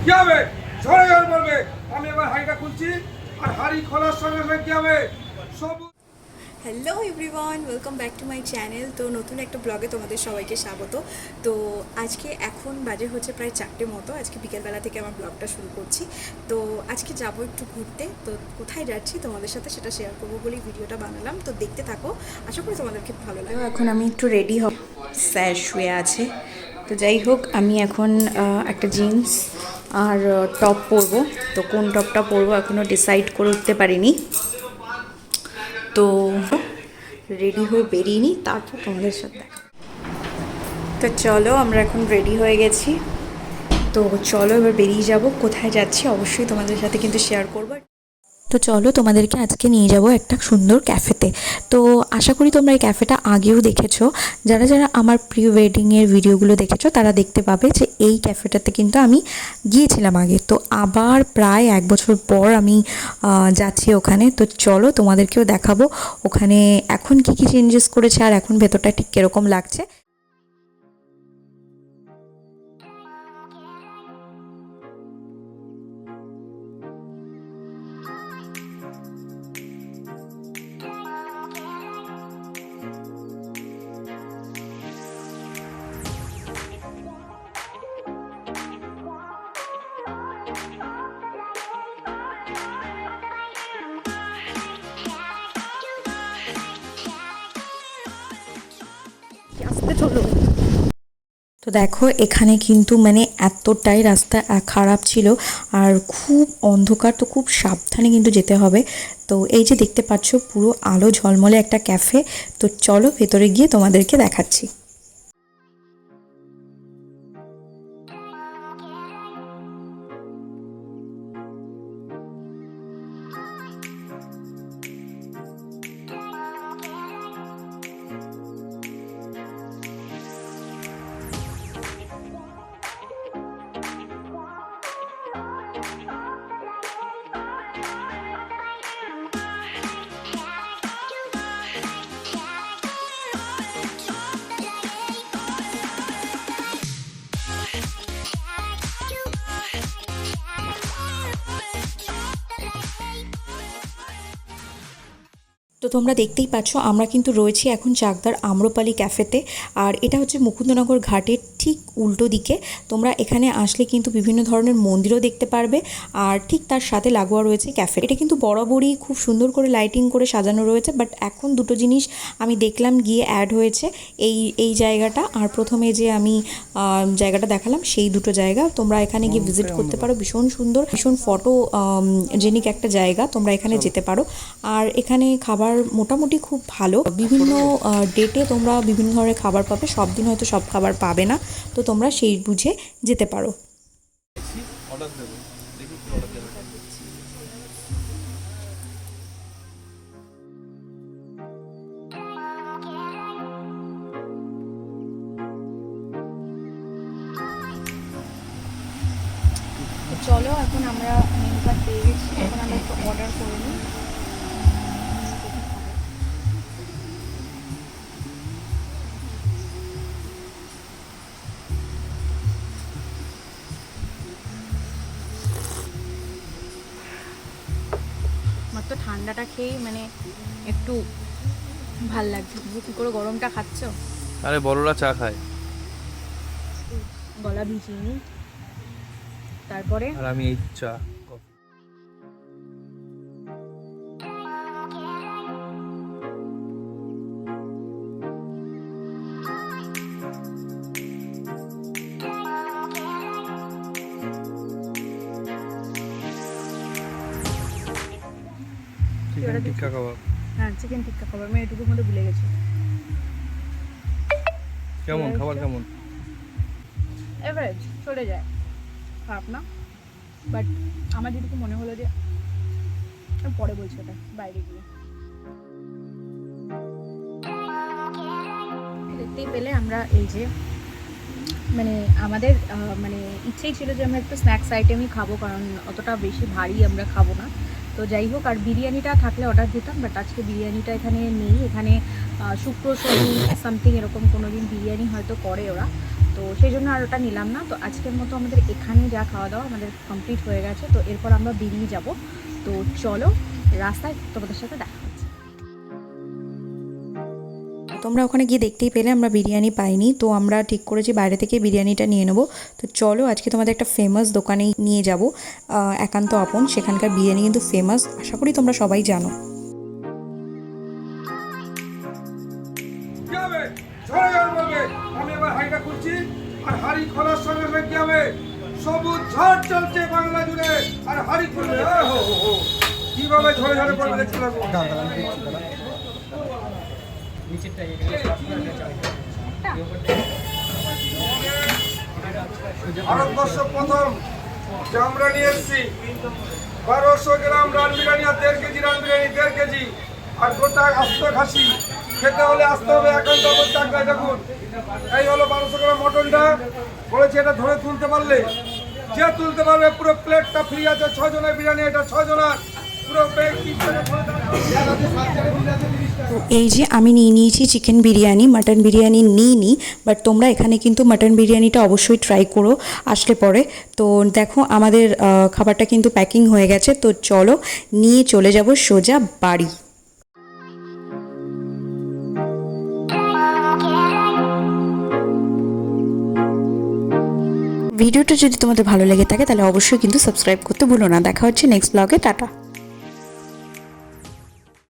কি হবে? ঝরে জল বলবে। আমি এবার হাঁড়িটা খুলছি, আর হাঁড়ি খোলার সঙ্গে সঙ্গে কি হবে? সব hello everyone, welcome back to my channel. তো নতুন একটা ব্লগে তোমাদের সবাইকে স্বাগত। তো আজকে এখন বাজে হচ্ছে প্রায় 4টে মতো। আজকে বিকেলবেলা থেকে আমার ব্লগটা শুরু করছি। তো আজকে যাবো একটু ঘুরতে। তো কোথায় যাচ্ছি তোমাদের সাথে সেটা শেয়ার করবো বলেই ভিডিওটা বানালাম। তো দেখতে থাকো, আশা করি তোমাদেরকে ভালো লাগে। এখন আমি একটু রেডি হব, স্যার শুয়ে আছে। তো যাই হোক, আমি এখন একটা জিন্স আর টপ পরবো। তো কোন টপটা পরবো এখনও ডিসাইড করে উঠতে পারিনি। তো রেডি হয়ে বেরিয়ে নিই, তারপর তোমাদের সাথে দেখা। তো চলো, আমরা এখন রেডি হয়ে গেছি। তো চলো এবার বেরিয়ে যাব। কোথায় যাচ্ছি অবশ্যই তোমাদের সাথে কিন্তু শেয়ার করবো। তো চলো, তোমাদেরকে আজকে নিয়ে যাব একটা সুন্দর ক্যাফেতে। তো আশা করি তোমরা এই ক্যাফেটা আগেও দেখেছো। যারা যারা আমার প্রি ওয়েডিংয়ের ভিডিওগুলো দেখেছো তারা দেখতে পাবে যে এই ক্যাফেটাতে কিন্তু আমি গিয়েছিলাম আগে। তো আবার প্রায় 1 বছর পর আমি যাচ্ছি ওখানে। তো চলো তোমাদেরকেও দেখাবো ওখানে এখন কি কি চেঞ্জেস করেছে আর এখন ভেতরটা ঠিক কীরকম লাগছে। আসতে চলো। তো দেখো, এখানে কিন্তু মানে এতটাই রাস্তা খারাপ ছিল আর খুব অন্ধকার। তো খুব সাবধানে কিন্তু যেতে হবে। তো এই যে দেখতে পাচ্ছ পুরো আলো ঝলমলে একটা ক্যাফে। তো চলো ভেতরে গিয়ে তোমাদেরকে দেখাচ্ছি। তো তোমরা দেখতেই পাচ্ছ আমরা কিন্তু রয়েছি এখন চাকদার আম্রপালি ক্যাফেতে। আর এটা হচ্ছে মুকুন্দনগর ঘাটের ঠিক উল্টো দিকে। তোমরা এখানে আসলে কিন্তু বিভিন্ন ধরনের মন্দিরও দেখতে পারবে, আর ঠিক তার সাথে লাগোয়া রয়েছে ক্যাফে। এটা কিন্তু বরাবরই খুব সুন্দর করে লাইটিং করে সাজানো রয়েছে, বাট এখন দুটো জিনিস আমি দেখলাম গিয়ে অ্যাড হয়েছে। এই জায়গাটা আর প্রথমে যে আমি জায়গাটা দেখালাম, সেই দুটো জায়গা তোমরা এখানে গিয়ে ভিজিট করতে পারো। ভীষণ সুন্দর, ভীষণ ফটো জেনিক একটা জায়গা, তোমরা এখানে যেতে পারো। আর এখানে খাবার মোটামুটি খুব ভালো। বিভিন্ন ডেটে তোমরা বিভিন্ন ধরনের খাবার পাবে, সব দিন হয়তো সব খাবার পাবে না। তো তোমরা সেই বুঝে যেতে পারো। অর্ডার দেবো, দেখি কি অর্ডার দেবো। চলো, এখন আমরা মেনু কার্ড পেয়ে গেছি, এখন আমরা একটু অর্ডার করে নিই। মাত্র ঠান্ডাটা খেয়েই মানে একটু ভাল লাগছে। তুমি কী করে গরমটা খাচ্ছ? আরে বড়রা চা খায় গলা ভিজিয়ে নিই, তারপরে আর আমি এই চা চিকেন টিক্কা কাবাব। হ্যাঁ, চিকেন টিক্কা খাবার। আমি এটুকুর মধ্যে ভুলে গেছি। কেমন খাবার কেমন? এভারেজ, চলে যায়, খারাপ না। বাট আমার যেটুকু মনে হলো যে আমি পরে বলছি ওটা বাইরে গিয়ে। দেখতেই পেলে আমরা এই যে মানে আমাদের মানে ইচ্ছেই ছিল যে আমরা একটু স্ন্যাক্স আইটেমই খাবো, কারণ অতটা বেশি ভারী আমরা খাবো না। তো যাই হোক, আর বিরিয়ানিটা থাকলে অর্ডার দিতাম, বাট আজকে বিরিয়ানিটা এখানে নেই। এখানে শুক্র শনি সামথিং এরকম কোনো দিন বিরিয়ানি হয়তো করে ওরা। তো সেই জন্য আর ওটা নিলাম না। তো আজকের মতো আমাদের এখানে যা খাওয়া দাওয়া আমাদের কমপ্লিট হয়ে গেছে। তো এরপর আমরা বেরিয়ে যাব। তো চলো রাস্তায় তোমাদের সাথে দেখা হচ্ছে। তোমরা ওখানে গিয়ে দেখতেই পেলে আমরা বিরিয়ানি পাইনি, তো আমরা ঠিক করেছি বাইরে থেকে বিরিয়ানিটা নিয়ে নেবো। তো চলো আজকে তোমাদের একটা ফেমাস দোকানে নিয়ে যাব, একান্ত আপন। সেখানকার বিরিয়ানি কিন্তু ফেমাস, আশা করি তোমরা সবাই জানো। কি হবে? ঝরে ঝড় বলবে। আমি এবার হাড়িটা খুলছি আর হাড়ি খোলার সঙ্গে সঙ্গে কি হবে? সবুজ ঝড় চলছে বাংলা জুড়ে আর হাড়ি খুলবে। কিভাবে ঝরে ঝরে পড়বে দেখতে লাগবো। ভারতবর্ষ প্রথম যে আমরা নিয়ে এসেছি 1200 গ্রাম রান বিরিয়ানি আর 1.5 কেজি রান বিরিয়ানি, 1.5 কেজি আর গোটা আস্ত খাসি। খেতে হলে আসতে হবে একান্ত আপন চাকরায়। দেখুন এই হলো 1200 গ্রাম মটনটা। বলেছি এটা ধরে তুলতে পারলে, যে তুলতে পারবে পুরো প্লেটটা ফ্রি আছে। 6 জনের বিরিয়ানি, এটা 6 জনের পুরো প্লেট। তো এই যে আমি নিয়ে নিয়েছি চিকেন বিরিয়ানি, মাটন বিরিয়ানি নিইনি, বাট তোমরা এখানে কিন্তু মাটন বিরিয়ানিটা অবশ্যই ট্রাই করো আসলে পরে। তো দেখো আমাদের খাবারটা কিন্তু প্যাকিং হয়ে গেছে। তো চলো নিয়ে চলে যাব সোজা বাড়ি। ভিডিওটা যদি তোমাদের ভালো লেগে থাকে তাহলে অবশ্যই কিন্তু সাবস্ক্রাইব করতে ভুলো না। দেখা হচ্ছে নেক্সট ব্লগে। টাটা।